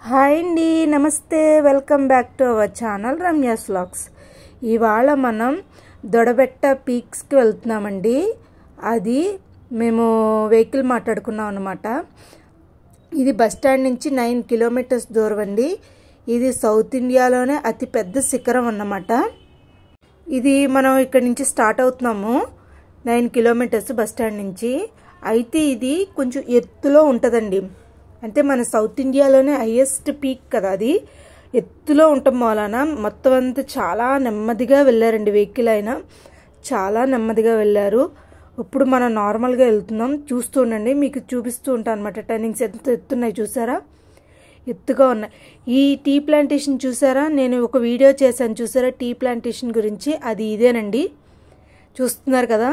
Hi అండి, నమస్తే. Welcome back to our channel Ramya's vlogs. ఇవాళ మనం దొడబెట్ట పీక్స్కి వెళ్తున్నామండి. అది మేము వెహికల్ మాట్లాడుకున్నాం అన్నమాట. ఇది బస్ స్టాండ్ నుంచి 9 కిలోమీటర్స్ దూరం అండి. ఇది సౌత్ ఇండియాలోనే అతి పెద్ద శిఖరం అన్నమాట. ఇది మనం ఇక్కడ నుంచి స్టార్ట్ అవుతున్నాము 9 కిలోమీటర్స్ బస్ స్టాండ్ నుంచి. అయితే ఇది కొంచెం ఎత్తులో ఉంటుందండి. అంటే మన సౌత్ ఇండియాలోనే హైయెస్ట్ పీక్ కదా, అది ఎత్తులో ఉండటం వలన మొత్తం అంతా చాలా నెమ్మదిగా వెళ్ళారండి. వెహికల్ అయినా చాలా నెమ్మదిగా వెళ్ళారు. ఇప్పుడు మనం నార్మల్గా వెళ్తున్నాం. చూస్తూ ఉండండి, మీకు చూపిస్తూ ఉంటాను అనమాట. టర్నింగ్స్ ఎంత ఎత్తున్నాయి చూసారా, ఎత్తుగా ఉన్నాయి. ఈ టీ ప్లాంటేషన్ చూసారా, నేను ఒక వీడియో చేశాను చూసారా టీ ప్లాంటేషన్ గురించి. అది ఇదేనండి, చూస్తున్నారు కదా.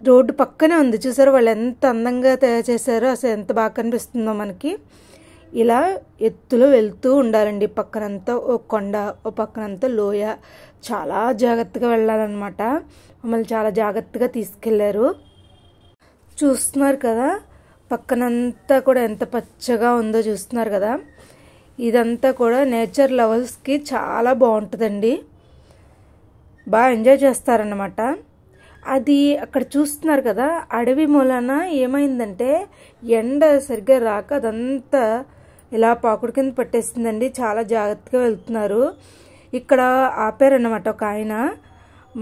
రోడ్డు పక్కనే ఉంది చూసారు. వాళ్ళు ఎంత అందంగా తయారు చేశారో, అసలు ఎంత బాగా కనిపిస్తుందో మనకి. ఇలా ఎత్తులో వెళ్తూ ఉండాలండి. పక్కనంతా ఓ కొండ, ఓ పక్కనంతా లోయ. చాలా జాగ్రత్తగా వెళ్ళాలన్నమాట. మమ్మల్ని చాలా జాగ్రత్తగా తీసుకెళ్లారు. చూస్తున్నారు కదా, పక్కనంతా కూడా ఎంత పచ్చగా ఉందో చూస్తున్నారు కదా. ఇదంతా కూడా నేచర్ లవర్స్కి చాలా బాగుంటుందండి. బాగా ఎంజాయ్ చేస్తారన్నమాట. అది అక్కడ చూస్తున్నారు కదా, అడవి మూలన ఏమైందంటే ఎండ సరిగ్గా రాక అదంతా ఇలా పాకుడు కింద పట్టేసిందండి. చాలా జాగ్రత్తగా వెళ్తున్నారు. ఇక్కడ ఆపారన్నమాట ఒక ఆయన.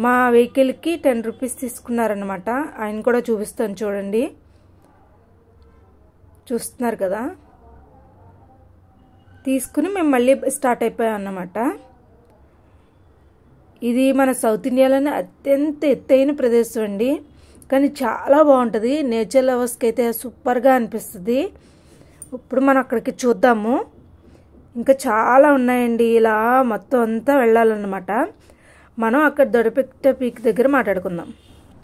మా వెహికల్కి 10 రూపీస్ తీసుకున్నారన్నమాట. ఆయన కూడా చూపిస్తాను చూడండి. చూస్తున్నారు కదా, తీసుకుని మేము మళ్ళీ స్టార్ట్ అయిపోయాం అన్నమాట. ఇది మన సౌత్ ఇండియాలోనే అత్యంత ఎత్తైన ప్రదేశం అండి. కానీ చాలా బాగుంటుంది. నేచర్ లవర్స్కి అయితే సూపర్గా అనిపిస్తుంది. ఇప్పుడు మనం అక్కడికి చూద్దాము. ఇంకా చాలా ఉన్నాయండి. ఇలా మొత్తం అంతా వెళ్ళాలన్నమాట. మనం అక్కడ దొడబెట్ట పీక్ దగ్గర మాట్లాడుకుందాం.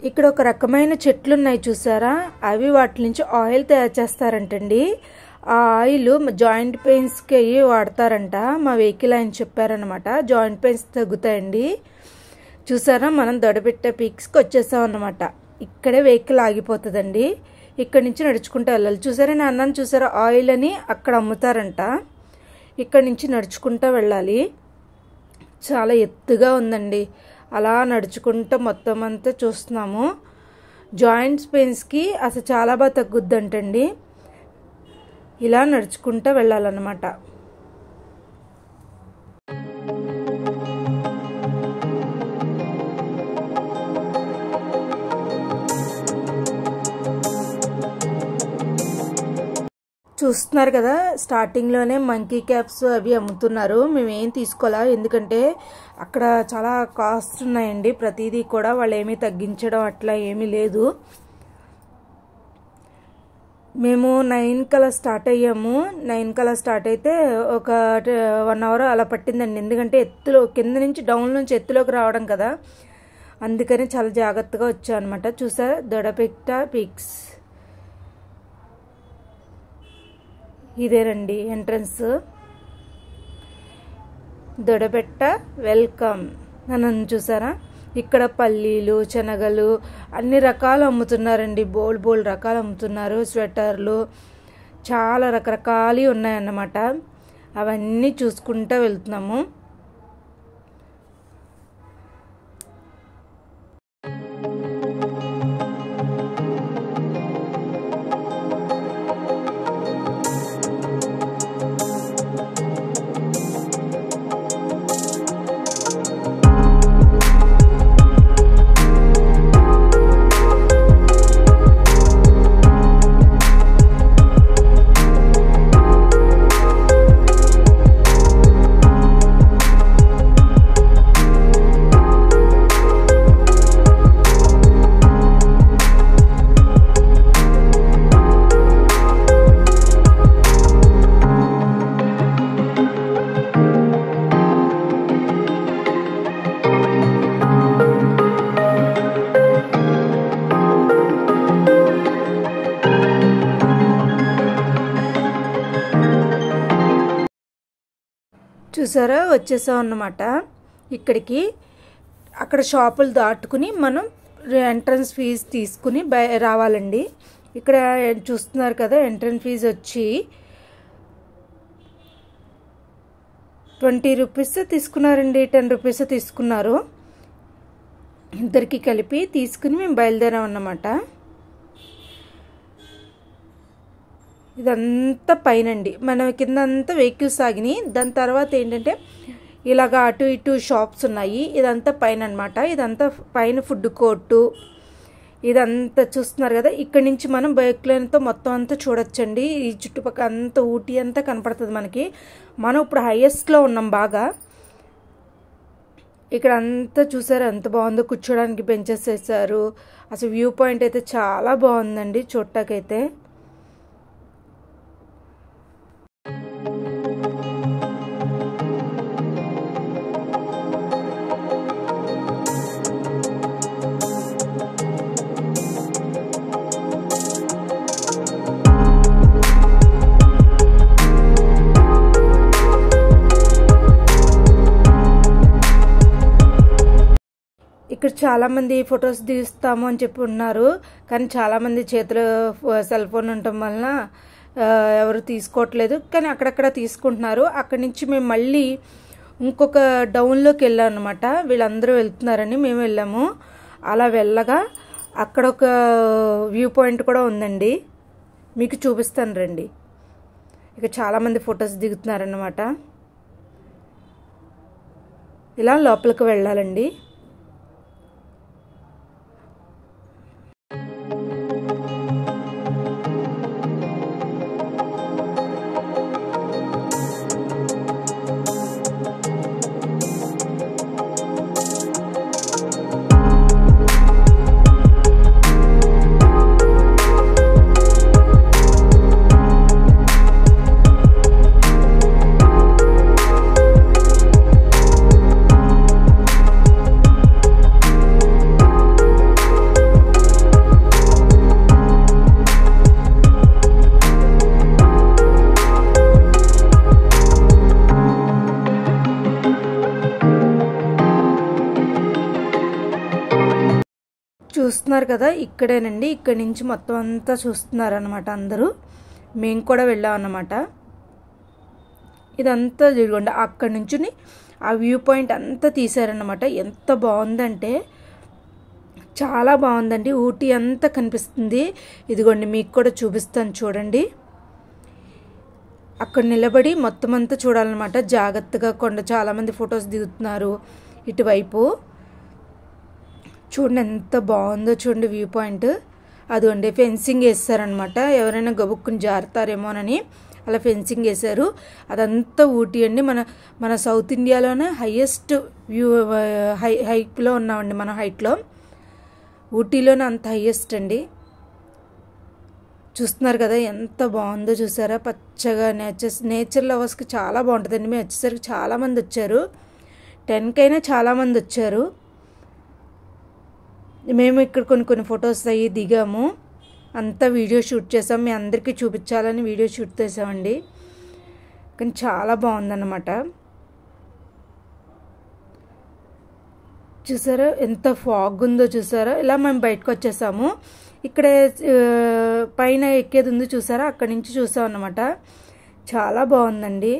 ఇక్కడ ఒక రకమైన చెట్లు ఉన్నాయి చూసారా, అవి వాటి నుంచి ఆయిల్ తయారు చేస్తారంటండి. ఆ ఆయిల్ జాయింట్ పెయిన్స్కి అయ్యి వాడతారంట. మా వెహికల్ ఆయన చెప్పారనమాట. జాయింట్ పెయిన్స్ తగ్గుతాయండి. చూసారా, మనం దొడబెట్ట పీక్స్కి వచ్చేసాం అన్నమాట. ఇక్కడే వెహికల్ ఆగిపోతుందండి. ఇక్కడ నుంచి నడుచుకుంటూ వెళ్ళాలి. చూసారా, నేను అన్నాను చూసారా ఆయిల్ అని, అక్కడ అమ్ముతారంట. ఇక్కడ నుంచి నడుచుకుంటూ వెళ్ళాలి. చాలా ఎత్తుగా ఉందండి. అలా నడుచుకుంటూ మొత్తం అంతా చూస్తున్నాము. జాయింట్స్ పెయిన్స్కి అసలు చాలా బాగా తగ్గుద్దంటండి. ఇలా నడుచుకుంటూ వెళ్ళాలన్నమాట. చూస్తున్నారు కదా, స్టార్టింగ్లోనే మంకీ క్యాప్స్ అవి అమ్ముతున్నారు. మేమేం తీసుకోవాలా, ఎందుకంటే అక్కడ చాలా కాస్ట్ ఉన్నాయండి. ప్రతిదీ కూడా వాళ్ళు ఏమీ తగ్గించడం అట్లా ఏమీ లేదు. మేము 9 కల్లా స్టార్ట్ అయ్యాము. 9 కల్లా స్టార్ట్ అయితే ఒక 1 అవర్ అలా పట్టిందండి. ఎందుకంటే ఎత్తులో కింద నుంచి డౌన్ నుంచి ఎత్తులోకి రావడం కదా, అందుకని చాలా జాగ్రత్తగా వచ్చాం అనమాట. చూసారా, దొడబెట్ట పీక్స్ ఇదేనండి ఎంట్రన్స్. దొడబెట్ట వెల్కమ్ నన్ను చూసారా. ఇక్కడ పల్లీలు, శనగలు అన్ని రకాలు అమ్ముతున్నారండి. బోల్ రకాలు అమ్ముతున్నారు. స్వెటర్లు చాలా రకరకాలు ఉన్నాయన్నమాట. అవన్నీ చూసుకుంటూ వెళ్తున్నాము. చూసారా, వచ్చేసాం అన్నమాట ఇక్కడికి. అక్కడ షాపులు దాటుకుని మనం ఎంట్రన్స్ ఫీజు తీసుకుని రావాలండి. ఇక్కడ చూస్తున్నారు కదా, ఎంట్రన్స్ ఫీజు వచ్చి 20 రూపీస్ తీసుకున్నారండి, 10 రూపీస్ తీసుకున్నారు. ఇద్దరికి కలిపి తీసుకుని మేము బయలుదేరాం అన్నమాట. ఇదంతా పైనండి, మన కింద అంతా వెహికల్స్ ఆగినాయి. దాని తర్వాత ఏంటంటే ఇలాగా అటు ఇటు షాప్స్ ఉన్నాయి. ఇదంతా పైన అనమాట. ఇదంతా పైన ఫుడ్ కోర్టు. ఇదంతా చూస్తున్నారు కదా, ఇక్కడ నుంచి మనం బైక్లతో మొత్తం అంతా చూడొచ్చండి. ఈ చుట్టుపక్కల అంతా ఊటీ అంతా కనపడుతుంది మనకి. మనం ఇప్పుడు హైయెస్ట్లో ఉన్నాం బాగా. ఇక్కడ అంతా చూసారు ఎంత బాగుందో, కూర్చోడానికి బెంచెస్ వేసారు. అసలు వ్యూ పాయింట్ అయితే చాలా బాగుందండి చూడటాకైతే. ఇక్కడ చాలామంది ఫొటోస్ తీస్తాము అని చెప్పి ఉన్నారు, కానీ చాలామంది చేతిలో సెల్ ఫోన్ ఉండటం వలన ఎవరు తీసుకోవట్లేదు. కానీ అక్కడక్కడ తీసుకుంటున్నారు. అక్కడి నుంచి మేము మళ్ళీ ఇంకొక డౌన్లోకి వెళ్ళాం అనమాట. వీళ్ళందరూ వెళ్తున్నారని మేము వెళ్ళాము. అలా వెళ్ళగా అక్కడ ఒక వ్యూ పాయింట్ కూడా ఉందండి, మీకు చూపిస్తాను రండి. ఇక చాలామంది ఫొటోస్ దిగుతున్నారన్నమాట. ఇలా లోపలికి వెళ్ళాలండి. చూస్తున్నారు కదా, ఇక్కడేనండి. ఇక్కడి నుంచి మొత్తం అంతా చూస్తున్నారు అనమాట అందరూ. మేము కూడా వెళ్ళాం అన్నమాట. ఇదంతా ఇదిగోండి, అక్కడి నుంచి ఆ వ్యూ పాయింట్ అంతా తీసారనమాట. ఎంత బాగుందంటే చాలా బాగుందండి. ఊటీ అంతా కనిపిస్తుంది. ఇదిగోండి మీకు కూడా చూపిస్తాను చూడండి. అక్కడ నిలబడి మొత్తం అంతా చూడాలన్నమాట జాగ్రత్తగా. చాలామంది ఫొటోస్ దిగుతున్నారు ఇటువైపు. చూడండి ఎంత బాగుందో చూడండి వ్యూ పాయింట్. అదిగోండి ఫెన్సింగ్ వేస్తారనమాట, ఎవరైనా గబుక్కుని జారుతారేమోనని అలా ఫెన్సింగ్ వేశారు. అదంతా ఊటీ అండి. మన సౌత్ ఇండియాలోనే హైయెస్ట్ వ్యూ హైట్లో ఉన్నామండి. మన హైట్లో ఊటీలోనే అంత హైయెస్ట్ అండి. చూస్తున్నారు కదా ఎంత బాగుందో చూసారా, పచ్చగా నేచర్ లవర్స్కి చాలా బాగుంటుందండి. మేము వచ్చేసరికి చాలామంది వచ్చారు, 10కైనా చాలామంది వచ్చారు. మేము ఇక్కడ కొన్ని ఫొటోస్ అయ్యి దిగాము, అంతా వీడియో షూట్ చేసాం. మీ అందరికీ చూపించాలని వీడియో షూట్ చేసామండి. కానీ చాలా బాగుందన్నమాట. చూసారా ఎంత ఫాగ్ ఉందో చూసారా. ఇలా మేము బయటకు వచ్చేసాము. ఇక్కడ పైన ఎక్కేది ఉంది చూసారా, అక్కడి నుంచి చూసాం అన్నమాట. చాలా బాగుందండి.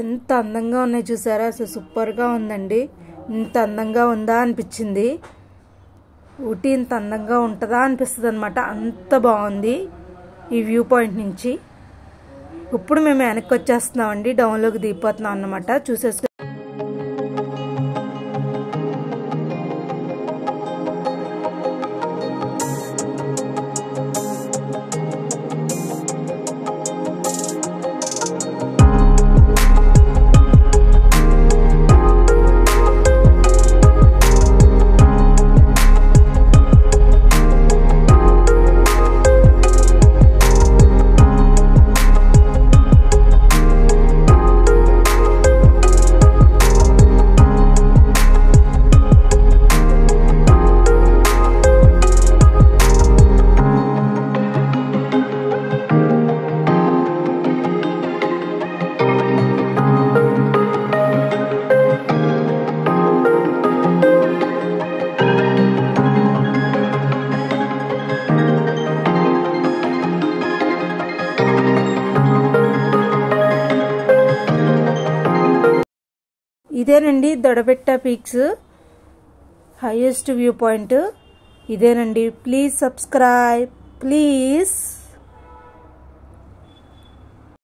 ఎంత అందంగా ఉన్నాయి చూసారా, అసలు సూపర్గా ఉందండి. ఇంత అందంగా ఉందా అనిపించింది. ఊటీ ఇంత అందంగా ఉంటుందా అనిపిస్తుంది అనమాట. అంత బాగుంది ఈ వ్యూ పాయింట్ నుంచి. ఇప్పుడు మేము వెనక్కి వచ్చేస్తున్నామండి, డౌన్లోకి దిగిపోతున్నాం అన్నమాట. చూసేసుకు ఇదేనండి Dodabetta peaks highest view point ఇదేనండి. Please subscribe please.